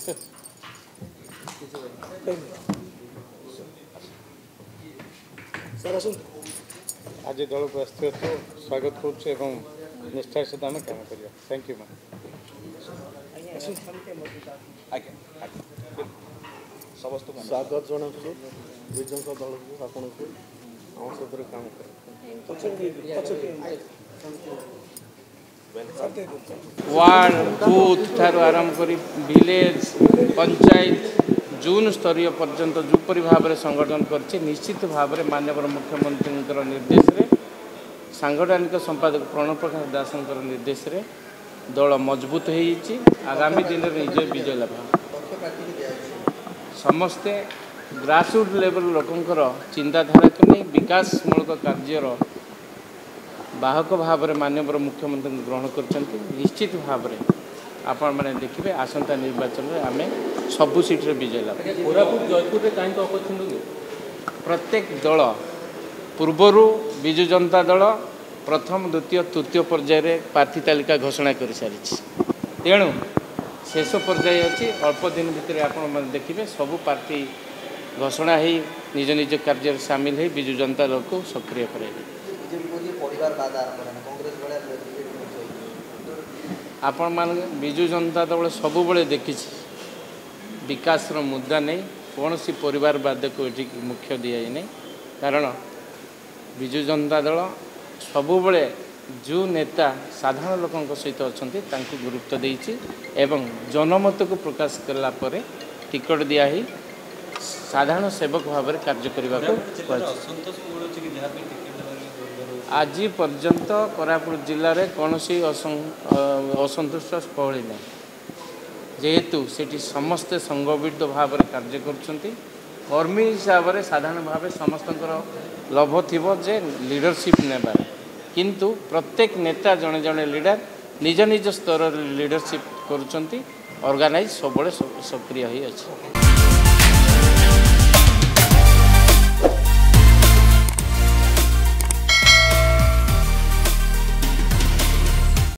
आज दल को स्वागत करुँ निष्ठार सहित आम काम कर थैंक यू मैम समस्त स्वागत जनाऊँ विजय दल को आपन को आम सहित काम वार्ड बूथ ठार आरंभ कर विलेज पंचायत जून स्तरीय पर्यंत जोपरी भाव में संगठन कर निश्चित भाव में माननीय मुख्यमंत्री निर्देश रे सांगठनिक संपादक प्रणव प्रकाश दास निर्देश रे दल मजबूत हो आगामी दिन में निज विजय लाभ समस्ते ग्रासरूट लेवल लोकंर चिंताधारा को नहीं विकासमूलक कार्यर बाहक भाव में माननीय मुख्यमंत्री ग्रहण कर निश्चित भाव में आपण मैंने देखिए आसंता निर्वाचन में आम सबु सीट्रे विजय लाभ जयपुर में कहीं प्रत्येक दल पूर्वर विजु जनता दल प्रथम द्वितीय तृतीय पर्यायर प्रार्थी तालिका घोषणा कर सारी तेणु शेष पर्याय अच्छी अल्प दिन भितर आपण देखिए सबू पार्टी घोषणा हो निज निज कार्य सामिल हो विजु जनता दल को सक्रिय कराइए आपण मान विजु जनता दल सबु देखी विकास मुद्दा नहीं कौन सी परिवारवाद को ये मुख्य दिया नहीं कारण विजु जनता दल सबुबले जो नेता साधारण लोकों सहित अच्छा गुरुत्व देती एवं जनमत को प्रकाश कलापर टिकट दिया ही साधारण सेवक भाव में कार्य करने आज पर्यंत कोरापुट जिले में कौन सी असंतुष्ट स्थली ना जेहेतु सेठी समस्ते संगठित भाव में कार्य कर्मी हिसाब से साधारण भाव समस्त लभ थी जे लीडरशिप नेबार किंतु प्रत्येक नेता जड़े जड़े लीडर निज निज स्तर लीडरशिप करुँच ऑर्गेनाइज सब सक्रिय हो।